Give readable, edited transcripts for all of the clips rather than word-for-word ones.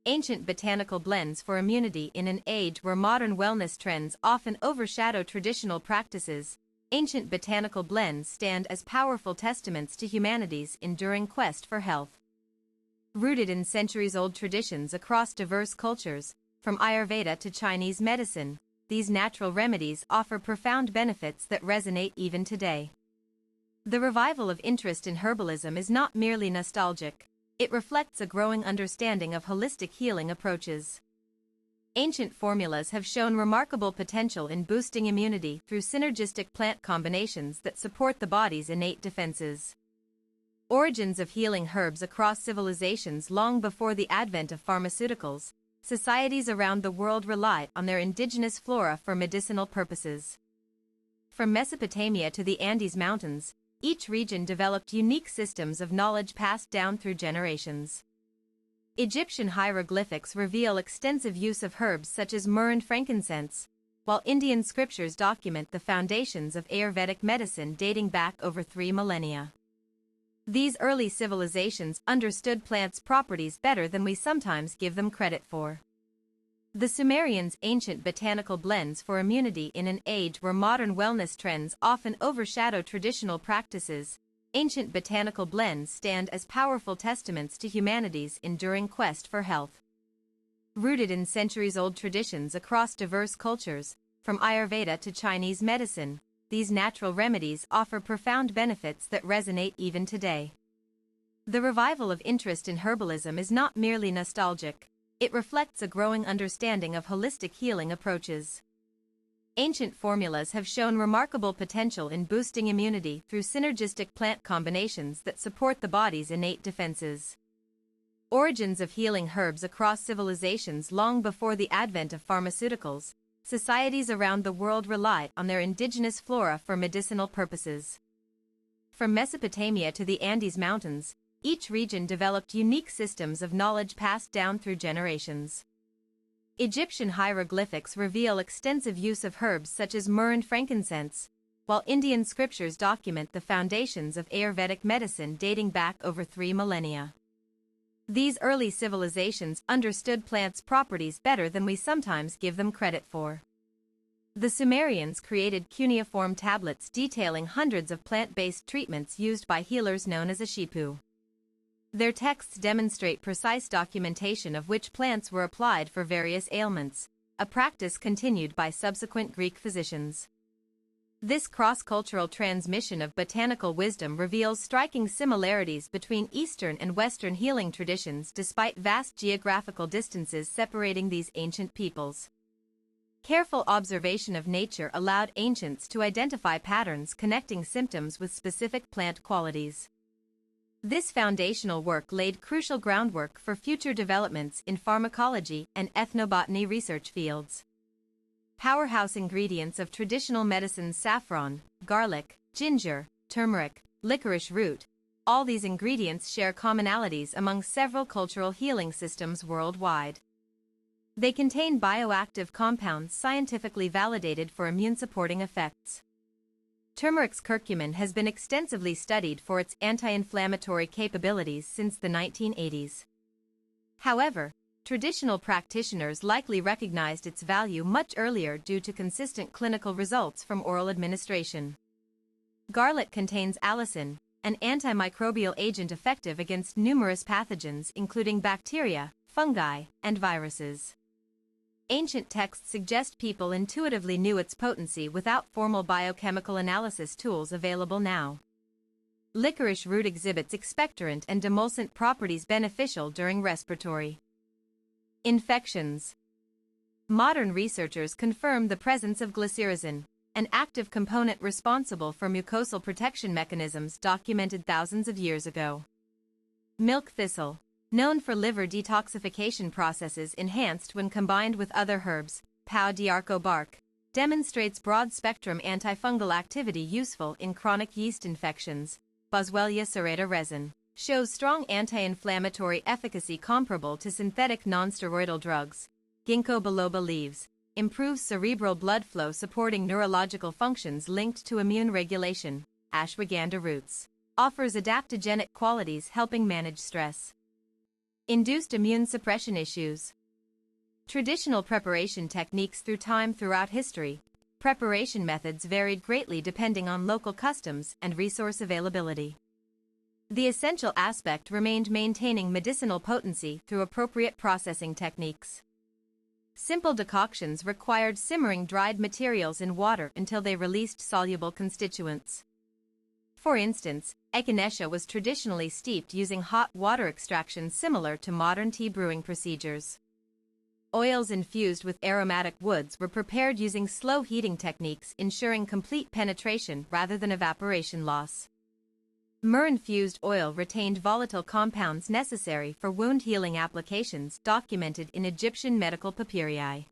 ancient botanical blends for immunity in an age where modern wellness trends often overshadow traditional practices. Ancient botanical blends stand as powerful testaments to humanity's enduring quest for health. Rooted in centuries-old traditions across diverse cultures, from Ayurveda to Chinese medicine, these natural remedies offer profound benefits that resonate even today. The revival of interest in herbalism is not merely nostalgic, it reflects a growing understanding of holistic healing approaches. Ancient formulas have shown remarkable potential in boosting immunity through synergistic plant combinations that support the body's innate defenses. Origins of healing herbs across civilizations. Long before the advent of pharmaceuticals, societies around the world relied on their indigenous flora for medicinal purposes. From Mesopotamia to the Andes Mountains, each region developed unique systems of knowledge passed down through generations. Egyptian hieroglyphics reveal extensive use of herbs such as myrrh and frankincense, while Indian scriptures document the foundations of Ayurvedic medicine dating back over 3 millennia. These early civilizations understood plants' properties better than we sometimes give them credit for. The Sumerians' ancient botanical blends for immunity in an age where modern wellness trends often overshadow traditional practices. Ancient botanical blends stand as powerful testaments to humanity's enduring quest for health. Rooted in centuries-old traditions across diverse cultures, from Ayurveda to Chinese medicine, these natural remedies offer profound benefits that resonate even today. The revival of interest in herbalism is not merely nostalgic, it reflects a growing understanding of holistic healing approaches. Ancient formulas have shown remarkable potential in boosting immunity through synergistic plant combinations that support the body's innate defenses. Origins of healing herbs across civilizations. Long before the advent of pharmaceuticals, societies around the world relied on their indigenous flora for medicinal purposes. From Mesopotamia to the Andes Mountains, each region developed unique systems of knowledge passed down through generations. Egyptian hieroglyphics reveal extensive use of herbs such as myrrh and frankincense, while Indian scriptures document the foundations of Ayurvedic medicine dating back over 3 millennia. These early civilizations understood plants' properties better than we sometimes give them credit for. The Sumerians created cuneiform tablets detailing hundreds of plant-based treatments used by healers known as ashipu. Their texts demonstrate precise documentation of which plants were applied for various ailments, a practice continued by subsequent Greek physicians. This cross-cultural transmission of botanical wisdom reveals striking similarities between Eastern and Western healing traditions despite vast geographical distances separating these ancient peoples. Careful observation of nature allowed ancients to identify patterns connecting symptoms with specific plant qualities. This foundational work laid crucial groundwork for future developments in pharmacology and ethnobotany research fields. Powerhouse ingredients of traditional medicines: saffron, garlic, ginger, turmeric, licorice root. All these ingredients share commonalities among several cultural healing systems worldwide. They contain bioactive compounds scientifically validated for immune-supporting effects. Turmeric's curcumin has been extensively studied for its anti-inflammatory capabilities since the 1980s. However, traditional practitioners likely recognized its value much earlier due to consistent clinical results from oral administration. Garlic contains allicin, an antimicrobial agent effective against numerous pathogens including bacteria, fungi, and viruses. Ancient texts suggest people intuitively knew its potency without formal biochemical analysis tools available now. Licorice root exhibits expectorant and demulcent properties beneficial during respiratory infections. Modern researchers confirm the presence of glycyrrhizin, an active component responsible for mucosal protection mechanisms documented thousands of years ago. Milk thistle, known for liver detoxification processes enhanced when combined with other herbs, pau d'arco bark, demonstrates broad-spectrum antifungal activity useful in chronic yeast infections. Boswellia serrata resin shows strong anti-inflammatory efficacy comparable to synthetic nonsteroidal drugs. Ginkgo biloba leaves improves cerebral blood flow supporting neurological functions linked to immune regulation. Ashwagandha roots offers adaptogenic qualities helping manage stress. Induced immune suppression issues. Traditional preparation techniques throughout history. Preparation methods varied greatly depending on local customs and resource availability. The essential aspect remained maintaining medicinal potency through appropriate processing techniques. Simple decoctions required simmering dried materials in water until they released soluble constituents. For instance, echinacea was traditionally steeped using hot water extraction similar to modern tea brewing procedures. Oils infused with aromatic woods were prepared using slow heating techniques, ensuring complete penetration rather than evaporation loss. Myrrh-infused oil retained volatile compounds necessary for wound healing applications documented in Egyptian medical papyri.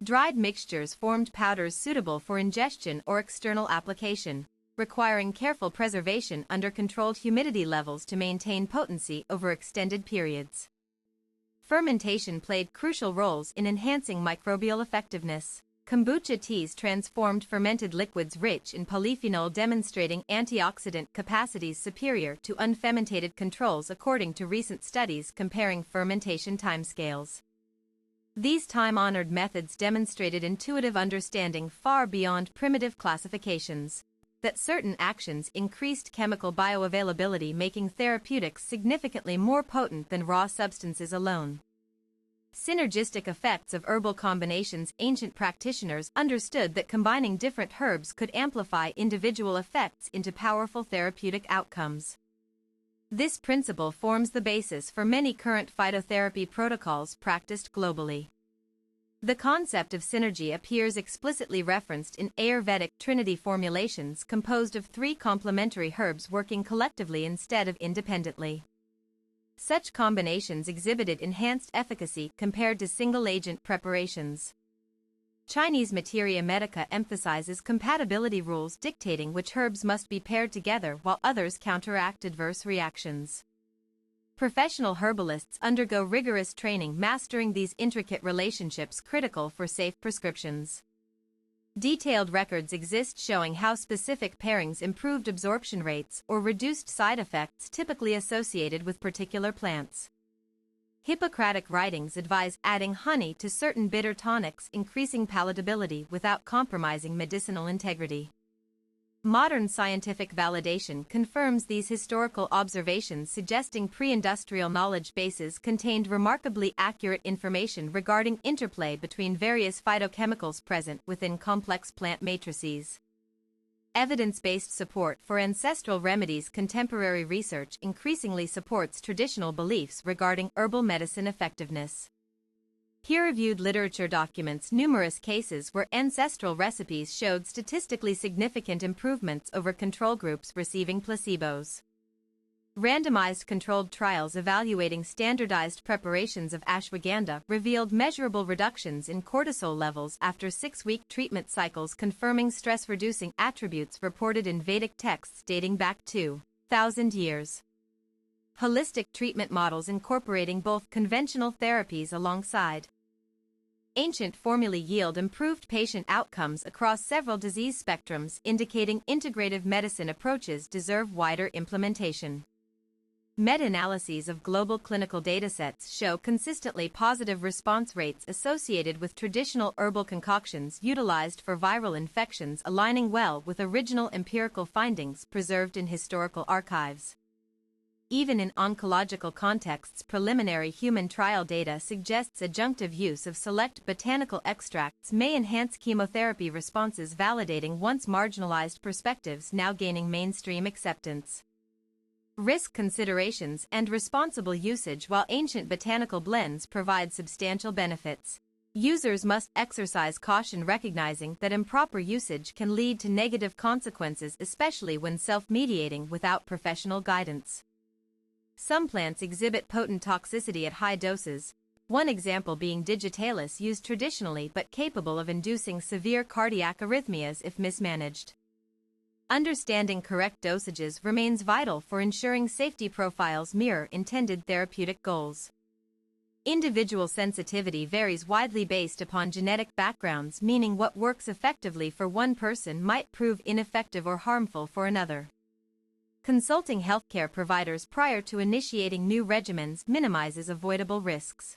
Dried mixtures formed powders suitable for ingestion or external application, requiring careful preservation under controlled humidity levels to maintain potency over extended periods. Fermentation played crucial roles in enhancing microbial effectiveness. Kombucha teas transformed fermented liquids rich in polyphenol, demonstrating antioxidant capacities superior to unfermented controls according to recent studies comparing fermentation timescales. These time-honored methods demonstrated intuitive understanding far beyond primitive classifications, that certain actions increased chemical bioavailability, making therapeutics significantly more potent than raw substances alone. Synergistic effects of herbal combinations. Ancient practitioners understood that combining different herbs could amplify individual effects into powerful therapeutic outcomes. This principle forms the basis for many current phytotherapy protocols practiced globally. The concept of synergy appears explicitly referenced in Ayurvedic trinity formulations composed of 3 complementary herbs working collectively instead of independently. Such combinations exhibited enhanced efficacy compared to single-agent preparations. Chinese materia medica emphasizes compatibility rules dictating which herbs must be paired together while others counteract adverse reactions. Professional herbalists undergo rigorous training mastering these intricate relationships critical for safe prescriptions. Detailed records exist showing how specific pairings improved absorption rates or reduced side effects typically associated with particular plants. Hippocratic writings advise adding honey to certain bitter tonics, increasing palatability without compromising medicinal integrity. Modern scientific validation confirms these historical observations, suggesting pre-industrial knowledge bases contained remarkably accurate information regarding interplay between various phytochemicals present within complex plant matrices. Evidence-based support for ancestral remedies. Contemporary research increasingly supports traditional beliefs regarding herbal medicine effectiveness. Peer-reviewed literature documents numerous cases where ancestral recipes showed statistically significant improvements over control groups receiving placebos. Randomized controlled trials evaluating standardized preparations of ashwagandha revealed measurable reductions in cortisol levels after 6-week treatment cycles, confirming stress-reducing attributes reported in Vedic texts dating back 2,000 years. Holistic treatment models incorporating both conventional therapies alongside ancient formulae yield improved patient outcomes across several disease spectrums, indicating integrative medicine approaches deserve wider implementation. Meta-analyses of global clinical datasets show consistently positive response rates associated with traditional herbal concoctions utilized for viral infections, aligning well with original empirical findings preserved in historical archives. Even in oncological contexts, preliminary human trial data suggests adjunctive use of select botanical extracts may enhance chemotherapy responses, validating once marginalized perspectives now gaining mainstream acceptance. Risk considerations and responsible usage. While ancient botanical blends provide substantial benefits, users must exercise caution, recognizing that improper usage can lead to negative consequences, especially when self-mediating without professional guidance. Some plants exhibit potent toxicity at high doses, one example being digitalis, used traditionally but capable of inducing severe cardiac arrhythmias if mismanaged. Understanding correct dosages remains vital for ensuring safety profiles mirror intended therapeutic goals. Individual sensitivity varies widely based upon genetic backgrounds, meaning what works effectively for one person might prove ineffective or harmful for another. Consulting healthcare providers prior to initiating new regimens minimizes avoidable risks.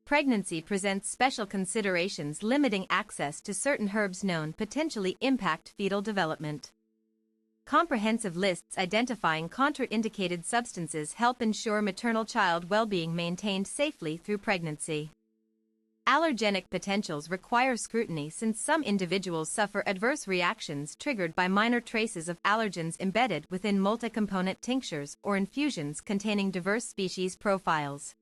Pregnancy presents special considerations limiting access to certain herbs known potentially impact fetal development. Comprehensive lists identifying contraindicated substances help ensure maternal-child well-being maintained safely through pregnancy. Allergenic potentials require scrutiny since some individuals suffer adverse reactions triggered by minor traces of allergens embedded within multi-component tinctures or infusions containing diverse species profiles.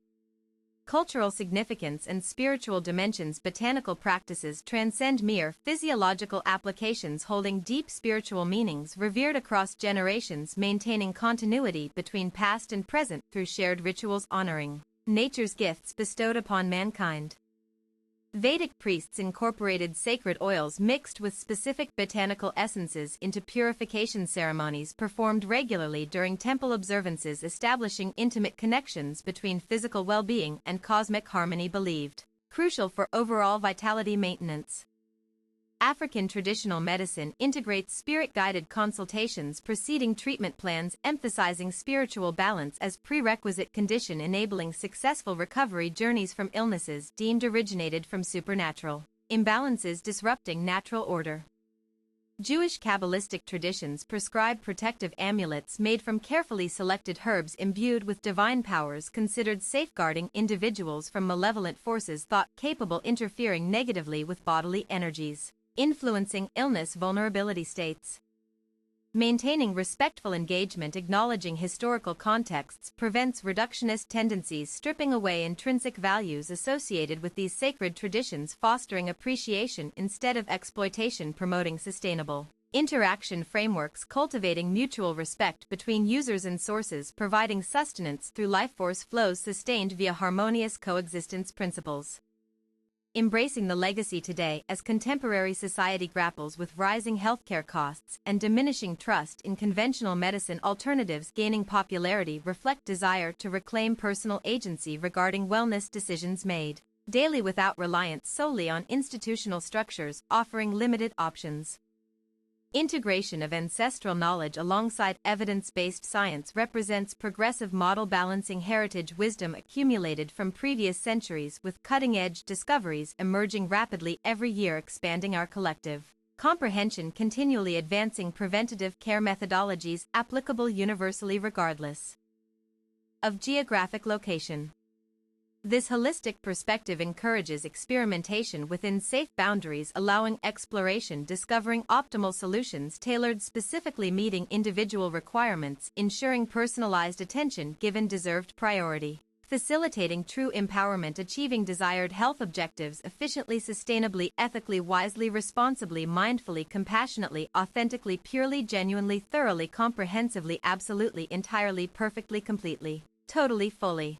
Cultural significance and spiritual dimensions. Botanical practices transcend mere physiological applications, holding deep spiritual meanings revered across generations, maintaining continuity between past and present through shared rituals honoring nature's gifts bestowed upon mankind. Vedic priests incorporated sacred oils mixed with specific botanical essences into purification ceremonies performed regularly during temple observances, establishing intimate connections between physical well-being and cosmic harmony, believed crucial for overall vitality maintenance. African traditional medicine integrates spirit-guided consultations preceding treatment plans, emphasizing spiritual balance as prerequisite condition enabling successful recovery journeys from illnesses deemed originated from supernatural imbalances disrupting natural order. Jewish Kabbalistic traditions prescribe protective amulets made from carefully selected herbs imbued with divine powers, considered safeguarding individuals from malevolent forces thought capable interfering negatively with bodily energies, influencing illness vulnerability states. Maintaining respectful engagement, acknowledging historical contexts, prevents reductionist tendencies, stripping away intrinsic values associated with these sacred traditions, fostering appreciation instead of exploitation, promoting sustainable interaction frameworks, cultivating mutual respect between users and sources, providing sustenance through life force flows sustained via harmonious coexistence principles. Embracing the legacy today as contemporary society grapples with rising healthcare costs and diminishing trust in conventional medicine, alternatives gaining popularity reflect desire to reclaim personal agency regarding wellness decisions made daily without reliance solely on institutional structures, offering limited options. Integration of ancestral knowledge alongside evidence-based science represents progressive model, balancing heritage wisdom accumulated from previous centuries with cutting-edge discoveries emerging rapidly every year, expanding our collective comprehension, continually advancing preventative care methodologies applicable universally regardless of geographic location. This holistic perspective encourages experimentation within safe boundaries, allowing exploration, discovering optimal solutions tailored specifically meeting individual requirements, ensuring personalized attention given deserved priority, facilitating true empowerment, achieving desired health objectives efficiently, sustainably, ethically, wisely, responsibly, mindfully, compassionately, authentically, purely, genuinely, thoroughly, comprehensively, absolutely, entirely, perfectly, completely, totally, fully.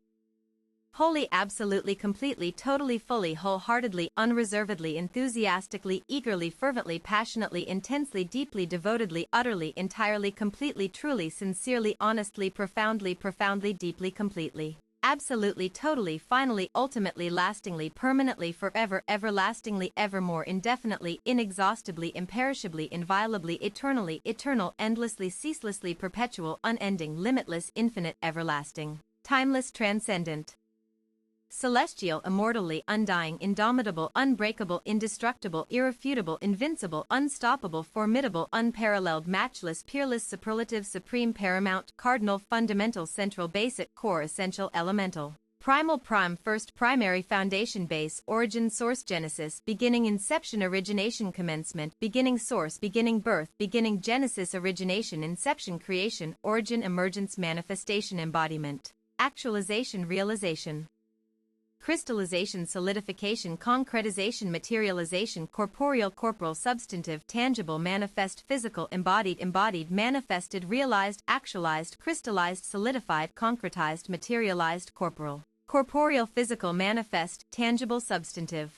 Wholly, absolutely, completely, totally, fully, wholeheartedly, unreservedly, enthusiastically, eagerly, fervently, passionately, intensely, deeply, devotedly, utterly, entirely, completely, truly, sincerely, honestly, profoundly, deeply, completely, absolutely, totally, finally, ultimately, lastingly, permanently, forever, everlastingly, evermore, indefinitely, inexhaustibly, imperishably, inviolably, eternally, eternal, endlessly, ceaselessly, perpetual, unending, limitless, infinite, everlasting, timeless, transcendent, celestial, immortally, undying, indomitable, unbreakable, indestructible, irrefutable, invincible, unstoppable, formidable, unparalleled, matchless, peerless, superlative, supreme, paramount, cardinal, fundamental, central, basic, core, essential, elemental, primal, prime, first, primary, foundation, base, origin, source, genesis, beginning, inception, origination, commencement, beginning, source, beginning, birth, beginning, genesis, origination, inception, creation, origin, emergence, manifestation, embodiment, actualization, realization, crystallization, solidification, concretization, materialization, corporeal, corporal, substantive, tangible, manifest, physical, embodied, manifested, realized, actualized, crystallized, solidified, concretized, materialized, corporeal, physical, manifest, tangible, substantive.